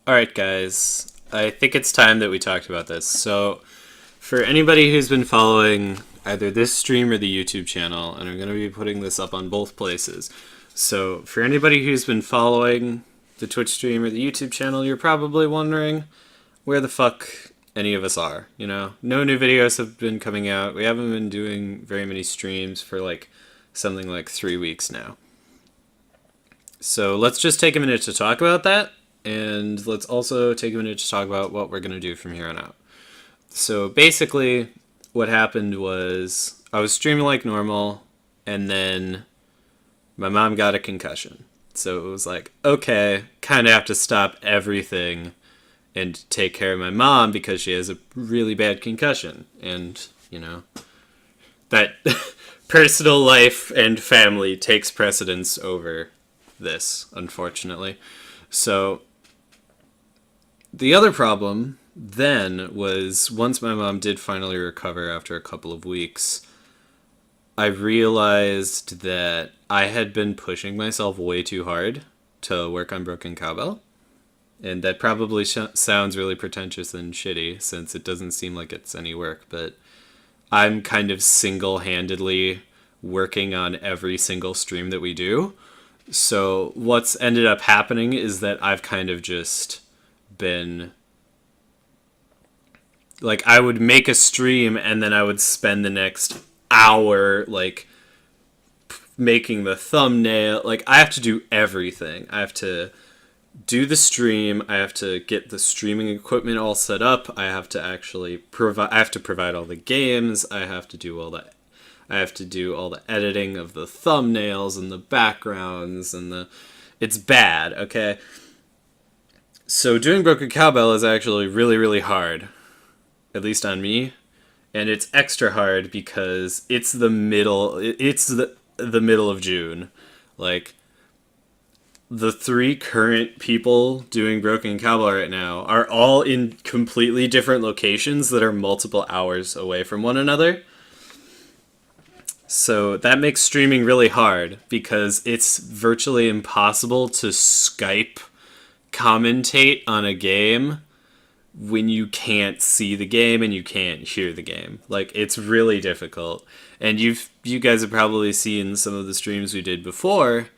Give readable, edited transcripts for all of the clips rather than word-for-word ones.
Alright, guys. I think it's time that we talked about this. So, for anybody who's been following either this stream or the YouTube channel, and I'm going to be putting this up on both places. So, for anybody who's been following the Twitch stream or the YouTube channel, you're probably wondering where the fuck any of us are. You know, no new videos have been coming out. We haven't been doing very many streams for something like 3 weeks now. So, let's just take a minute to talk about that. And let's also take a minute to talk about what we're going to do from here on out. So basically, what happened was I was streaming like normal, and then my mom got a concussion. So it was like, okay, kind of have to stop everything and take care of my mom because she has a really bad concussion. And, you know, that personal life and family takes precedence over this, unfortunately. So the other problem then was once my mom did finally recover after a couple of weeks, I realized that I had been pushing myself way too hard to work on Broken Cowbell. And that probably sounds really pretentious and shitty since it doesn't seem like it's any work, but I'm kind of single-handedly working on every single stream that we do. So what's ended up happening is that I've kind of just been like, I would make a stream and then I would spend the next hour making the thumbnail. Like, I have to do everything. I have to do the stream, I have to get the streaming equipment all set up, I have to actually provide all the games, I have to do all the editing of the thumbnails and the backgrounds and it's bad, okay? So doing Broken Cowbell is actually really, really hard, at least on me, and it's extra hard because it's the middle of June. Like, the 3 current people doing Broken Cowbell right now are all in completely different locations that are multiple hours away from one another. So that makes streaming really hard because it's virtually impossible to Skype commentate on a game when you can't see the game and you can't hear the game. Like, it's really difficult. And you guys have probably seen some of the streams we did before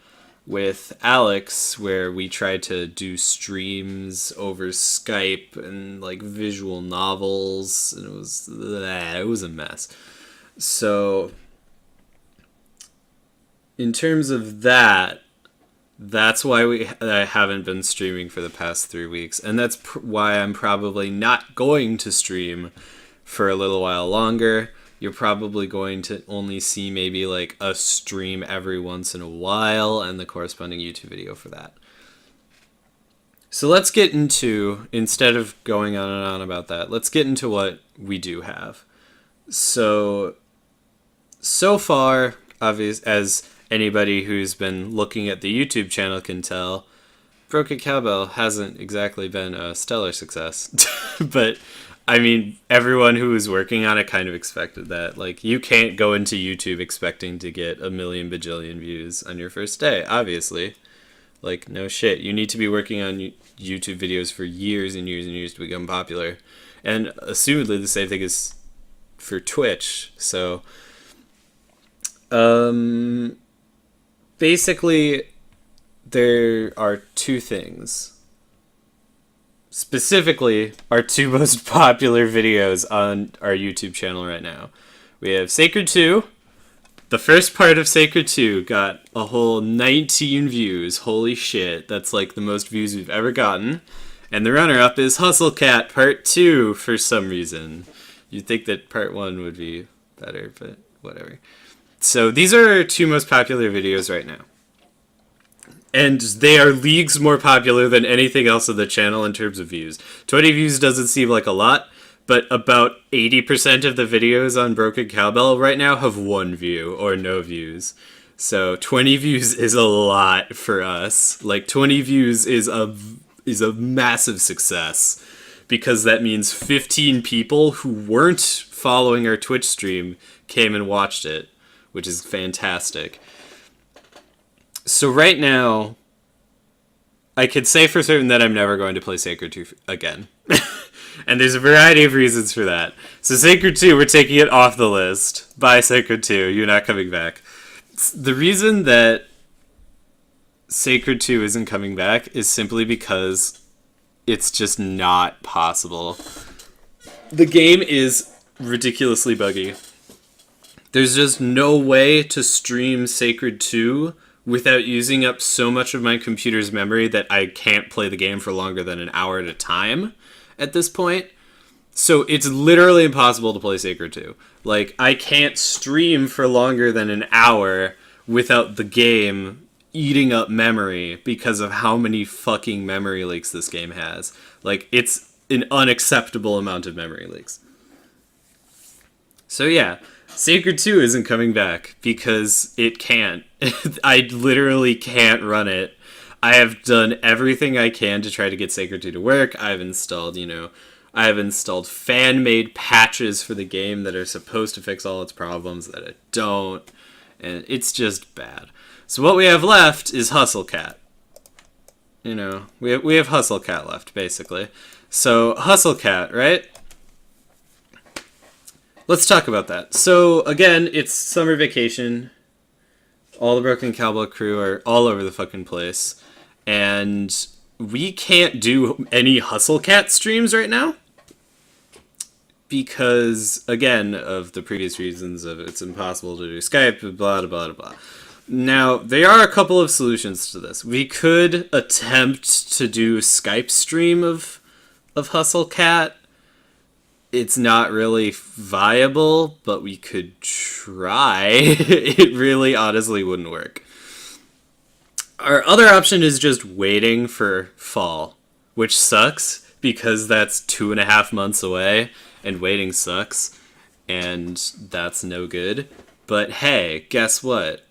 with Alex where we tried to do streams over Skype and like visual novels, and it was a mess. So in terms of that's why I haven't been streaming for the past 3 weeks, and that's why I'm probably not going to stream for a little while longer. You're probably going to only see maybe like a stream every once in a while and the corresponding YouTube video for that. So let's get into, instead of going on and on about that, let's get into what we do have. So far, obvious as anybody who's been looking at the YouTube channel can tell, Broken Cowbell hasn't exactly been a stellar success. But, I mean, everyone who was working on it kind of expected that. Like, you can't go into YouTube expecting to get a million bajillion views on your first day, obviously. Like, no shit. You need to be working on YouTube videos for years and years and years to become popular. And assumedly the same thing is for Twitch. So, basically, there are 2 things. Specifically, our 2 most popular videos on our YouTube channel right now. We have Sacred 2. The first part of Sacred 2 got a whole 19 views. Holy shit, that's like the most views we've ever gotten. And the runner-up is Hustle Cat Part 2 for some reason. You'd think that Part 1 would be better, but whatever. So these are our 2 most popular videos right now. And they are leagues more popular than anything else on the channel in terms of views. 20 views doesn't seem like a lot, but about 80% of the videos on Broken Cowbell right now have 1 view or no views. So 20 views is a lot for us. Like, 20 views is a massive success because that means 15 people who weren't following our Twitch stream came and watched it, which is fantastic. So right now, I could say for certain that I'm never going to play Sacred 2 again. And there's a variety of reasons for that. So Sacred 2, we're taking it off the list. Bye, Sacred 2. You're not coming back. The reason that Sacred 2 isn't coming back is simply because it's just not possible. The game is ridiculously buggy. There's just no way to stream Sacred 2 without using up so much of my computer's memory that I can't play the game for longer than an hour at a time at this point. So it's literally impossible to play Sacred 2. Like, I can't stream for longer than an hour without the game eating up memory because of how many fucking memory leaks this game has. Like, it's an unacceptable amount of memory leaks. So yeah, Sacred 2 isn't coming back because it can't. I literally can't run it. I have done everything I can to try to get Sacred 2 to work. I've installed, fan-made patches for the game that are supposed to fix all its problems that it don't. And it's just bad. So what we have left is Hustlecat. We have Hustlecat left, basically. So, Hustlecat, right? Let's talk about that. So, again, it's summer vacation. All the Broken Cowbell crew are all over the fucking place. And we can't do any Hustlecat streams right now. Because, again, of the previous reasons of it's impossible to do Skype, blah, blah, blah, blah. Now, there are a couple of solutions to this. We could attempt to do Skype stream of Hustlecat. It's not really viable, but we could try. It really honestly wouldn't work. Our other option is just waiting for fall, which sucks because that's 2.5 months away, and waiting sucks, and that's no good. But hey, guess what?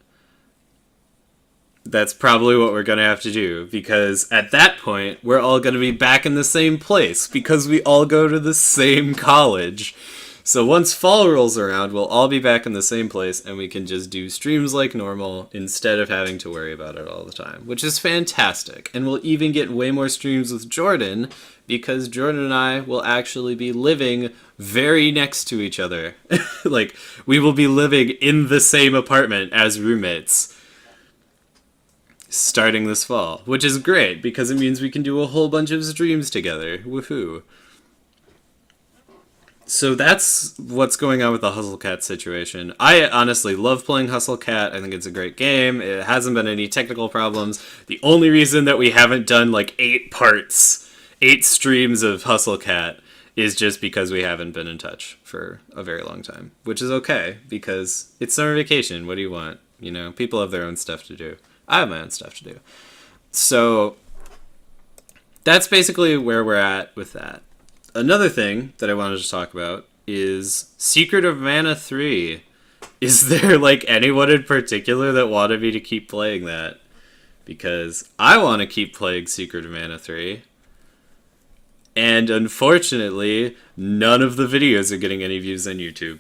That's probably what we're going to have to do, because at that point, we're all going to be back in the same place, because we all go to the same college. So once fall rolls around, we'll all be back in the same place, and we can just do streams like normal, instead of having to worry about it all the time, which is fantastic. And we'll even get way more streams with Jordan, because Jordan and I will actually be living very next to each other. Like, we will be living in the same apartment as roommates starting this fall, which is great because it means we can do a whole bunch of streams together. Woohoo. So that's what's going on with the Hustlecat situation. I honestly love playing Hustlecat. I think it's a great game. It hasn't been any technical problems. The only reason that we haven't done like 8 streams of Hustlecat is just because we haven't been in touch for a very long time, which is okay because it's summer vacation. What do you want? People have their own stuff to do. I have my own stuff to do. So that's basically where we're at with that. Another thing that I wanted to talk about is Secret of Mana 3. Is there anyone in particular that wanted me to keep playing that? Because I want to keep playing Secret of Mana 3. And unfortunately, none of the videos are getting any views on YouTube.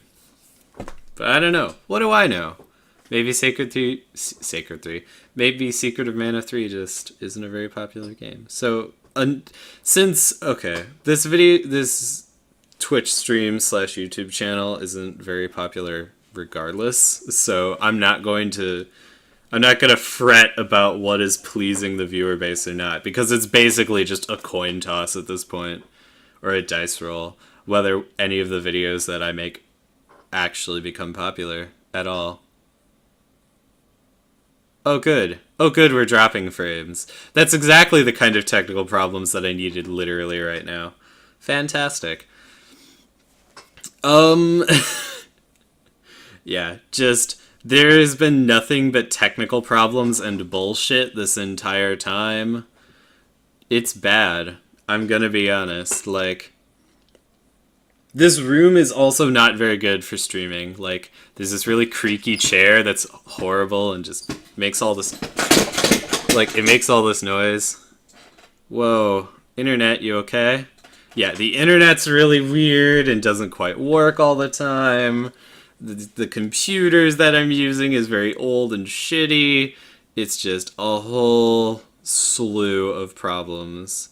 But I don't know. What do I know? Maybe Sacred 3. Maybe Secret of Mana 3 just isn't a very popular game. So, this Twitch stream / YouTube channel isn't very popular regardless. So I'm not going to fret about what is pleasing the viewer base or not, because it's basically just a coin toss at this point, or a dice roll, whether any of the videos that I make actually become popular at all. Oh good, we're dropping frames. That's exactly the kind of technical problems that I needed literally right now. Fantastic. Yeah, just, there has been nothing but technical problems and bullshit this entire time. It's bad. I'm gonna be honest, this room is also not very good for streaming. There's this really creaky chair that's horrible and just makes all this... it makes all this noise. Whoa. Internet, you okay? Yeah, the internet's really weird and doesn't quite work all the time. The computers that I'm using is very old and shitty. It's just a whole slew of problems.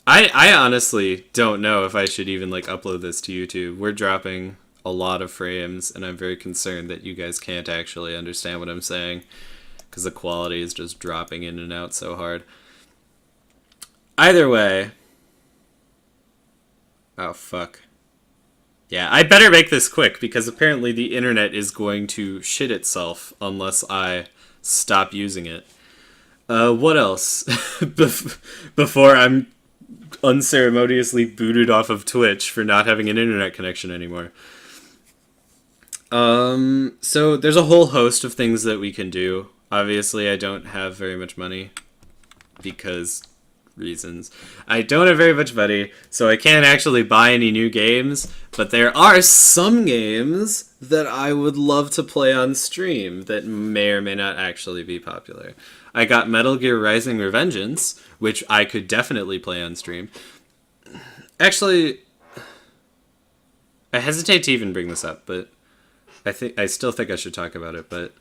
I honestly don't know if I should even like upload this to YouTube. We're dropping a lot of frames, and I'm very concerned that you guys can't actually understand what I'm saying because the quality is just dropping in and out so hard. Either way. Oh, fuck. Yeah, I better make this quick because apparently the internet is going to shit itself unless I stop using it. What else? Before I'm unceremoniously booted off of Twitch for not having an internet connection anymore. So there's a whole host of things that we can do. Obviously, I don't have very much money because reasons. I don't have very much money, so I can't actually buy any new games, but there are some games that I would love to play on stream that may or may not actually be popular. I got Metal Gear Rising Revengeance, which I could definitely play on stream. Actually, I hesitate to even bring this up, but I still think I should talk about it, but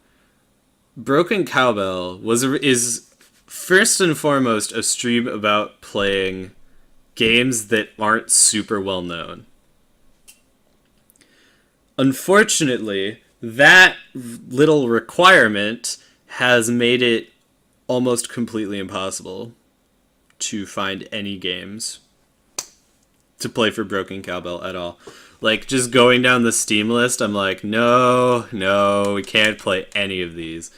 Broken Cowbell is first and foremost a stream about playing games that aren't super well known. Unfortunately, that little requirement has made it almost completely impossible to find any games to play for Broken Cowbell at all. Like, just going down the Steam list, I'm like, no, we can't play any of these.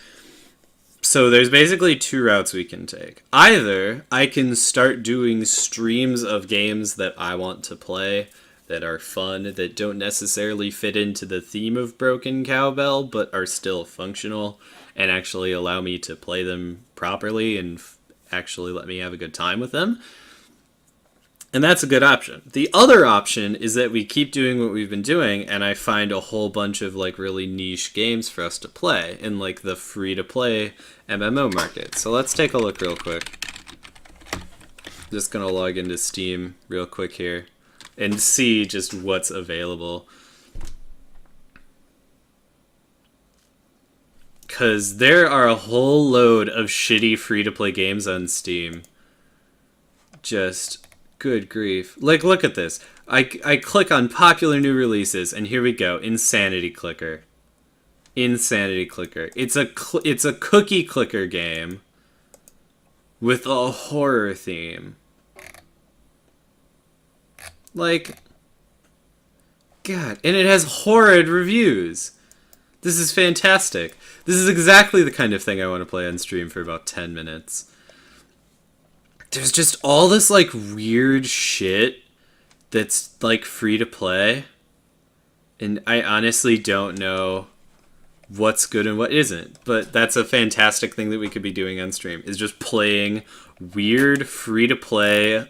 So there's basically two routes we can take. Either I can start doing streams of games that I want to play, that are fun, that don't necessarily fit into the theme of Broken Cowbell, but are still functional, and actually allow me to play them properly and actually let me have a good time with them. And that's a good option. The other option is that we keep doing what we've been doing, and I find a whole bunch of like really niche games for us to play in like the free-to-play MMO market. So let's take a look real quick. Just gonna log into Steam real quick here and see just what's available. Because there are a whole load of shitty free-to-play games on Steam. Just... good grief. Like, look at this. I click on popular new releases, and here we go. Insanity Clicker. Insanity Clicker. It's a cookie clicker game with a horror theme. Like, God. And it has horrid reviews. This is fantastic. This is exactly the kind of thing I want to play on stream for about 10 minutes. There's just all this, like, weird shit that's, like, free to play. And I honestly don't know what's good and what isn't. But that's a fantastic thing that we could be doing on stream, is just playing weird, free-to-play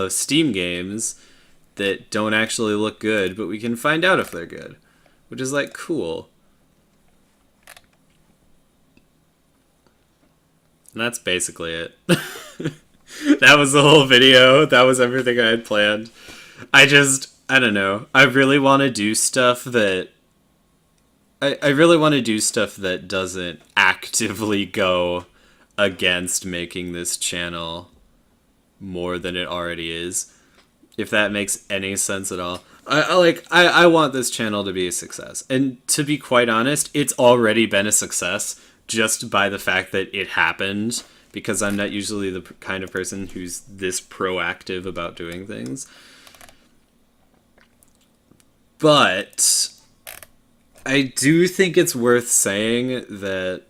Steam games that don't actually look good, but we can find out if they're good. Which is, like, cool. And that's basically it. That was the whole video. That was everything I had planned. I don't know. I really want to do stuff that... I really want to do stuff that doesn't actively go against making this channel more than it already is. If that makes any sense at all. I want this channel to be a success. And to be quite honest, it's already been a success just by the fact that it happened. Because I'm not usually the kind of person who's this proactive about doing things. But I do think it's worth saying that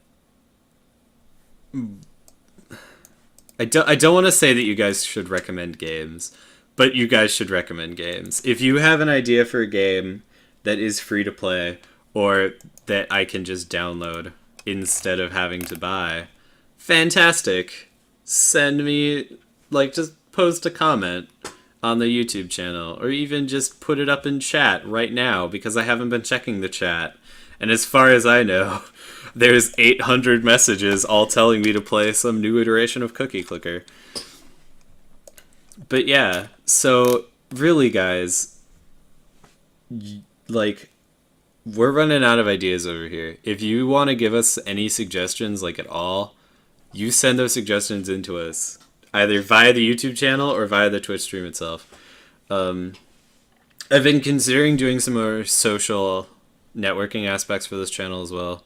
I don't want to say that you guys should recommend games, but you guys should recommend games. If you have an idea for a game that is free to play or that I can just download instead of having to buy, fantastic. Send me, like, just post a comment on the YouTube channel, or even just put it up in chat right now, because I haven't been checking the chat. And as far as I know, there's 800 messages all telling me to play some new iteration of Cookie Clicker. But yeah, so really, guys, like, we're running out of ideas over here. If you want to give us any suggestions, like, at all, you send those suggestions into us, either via the YouTube channel or via the Twitch stream itself. I've been considering doing some more social networking aspects for this channel as well.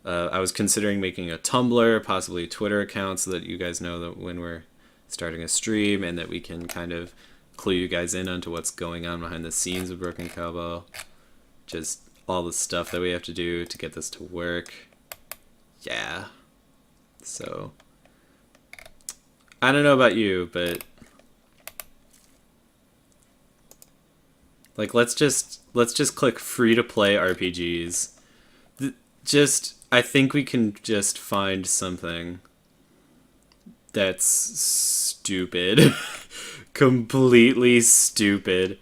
I was considering making a Tumblr, possibly a Twitter account, so that you guys know that when we're starting a stream and that we can kind of clue you guys in onto what's going on behind the scenes of Broken Cowbell. Just all the stuff that we have to do to get this to work. Yeah. So, I don't know about you, but like let's just click free to play RPGs. I think we can just find something that's stupid. Completely stupid.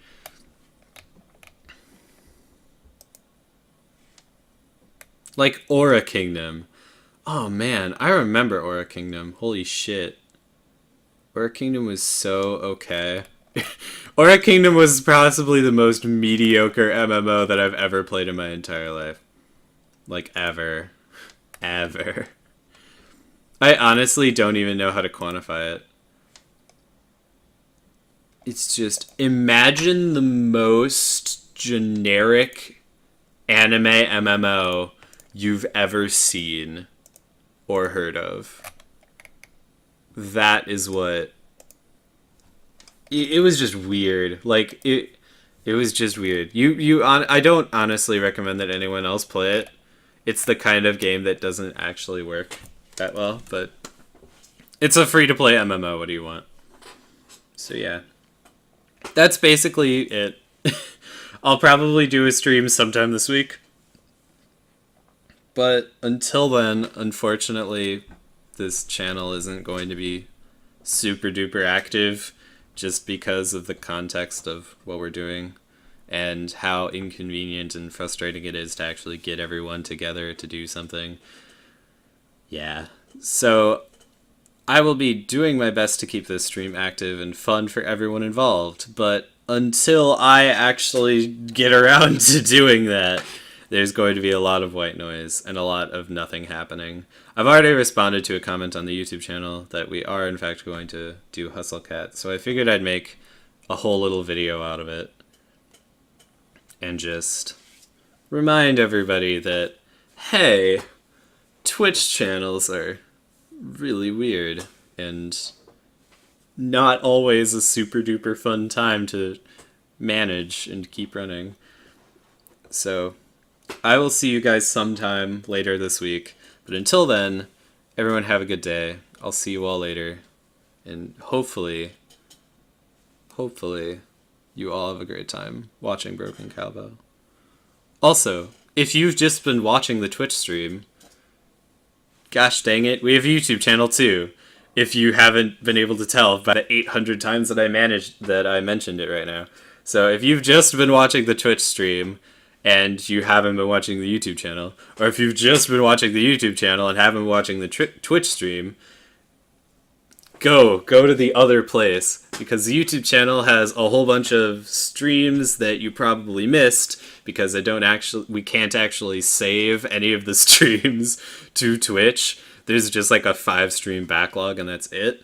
Like Aura Kingdom. Oh man, I remember Aura Kingdom. Holy shit. Aura Kingdom was so okay. Aura Kingdom was possibly the most mediocre MMO that I've ever played in my entire life. Like, ever. Ever. I honestly don't even know how to quantify it. It's just, imagine the most generic anime MMO you've ever seen or heard of. That is what... It was just weird. Like, it was just weird. I don't honestly recommend that anyone else play it. It's the kind of game that doesn't actually work that well, but it's a free-to-play MMO. What do you want? So yeah. That's basically it. I'll probably do a stream sometime this week. But until then, unfortunately, this channel isn't going to be super duper active just because of the context of what we're doing and how inconvenient and frustrating it is to actually get everyone together to do something. Yeah. So I will be doing my best to keep this stream active and fun for everyone involved, but until I actually get around to doing that, there's going to be a lot of white noise and a lot of nothing happening. I've already responded to a comment on the YouTube channel that we are in fact going to do Hustle Cat, so I figured I'd make a whole little video out of it and just remind everybody that, hey, Twitch channels are really weird and not always a super duper fun time to manage and keep running. So I will see you guys sometime later this week. But until then, everyone have a good day. I'll see you all later. And hopefully, you all have a great time watching Broken Cowbell. Also, if you've just been watching the Twitch stream, gosh dang it, we have a YouTube channel too. If you haven't been able to tell by the 800 times that I mentioned it right now. So if you've just been watching the Twitch stream and you haven't been watching the YouTube channel, or if you've just been watching the YouTube channel and haven't been watching the Twitch stream, go to the other place, because the YouTube channel has a whole bunch of streams that you probably missed because we can't actually save any of the streams to Twitch. There's just like a 5-stream backlog and that's it.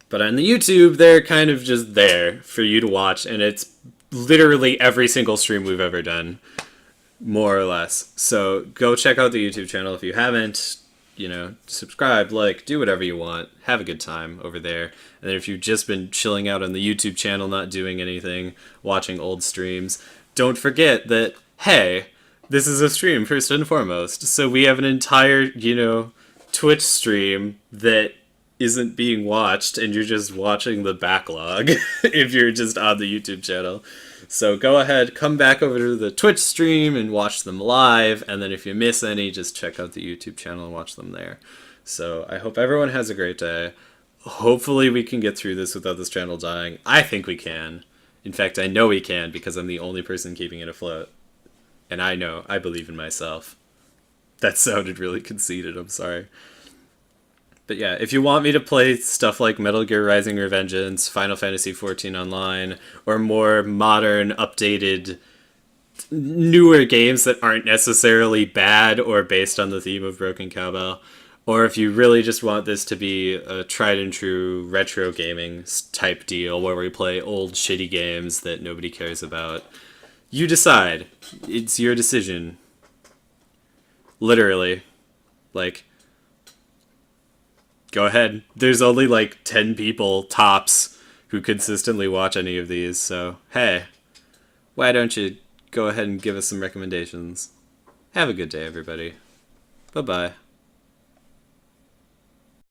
But on the YouTube, they're kind of just there for you to watch, and it's literally every single stream we've ever done, more or less. So go check out the YouTube channel if you haven't. Subscribe, like, do whatever you want. Have a good time over there. And then if you've just been chilling out on the YouTube channel, not doing anything, watching old streams, don't forget that, hey, this is a stream first and foremost. So we have an entire, Twitch stream that isn't being watched, and you're just watching the backlog if you're just on the YouTube channel. So go ahead, come back over to the Twitch stream and watch them live, and then if you miss any, just check out the YouTube channel and watch them there. So I hope everyone has a great day. Hopefully we can get through this without this channel dying. I think we can. In fact, I know we can, because I'm the only person keeping it afloat. And I believe in myself. That sounded really conceited, I'm sorry. But yeah, if you want me to play stuff like Metal Gear Rising: Revengeance, Final Fantasy XIV Online, or more modern, updated, newer games that aren't necessarily bad or based on the theme of Broken Cowbell, Or if you really just want this to be a tried and true retro gaming type deal where we play old shitty games that nobody cares about, you decide. It's your decision. Literally. Like, go ahead. There's only like 10 people, tops, who consistently watch any of these, so hey, why don't you go ahead and give us some recommendations? Have a good day, everybody. Bye-bye.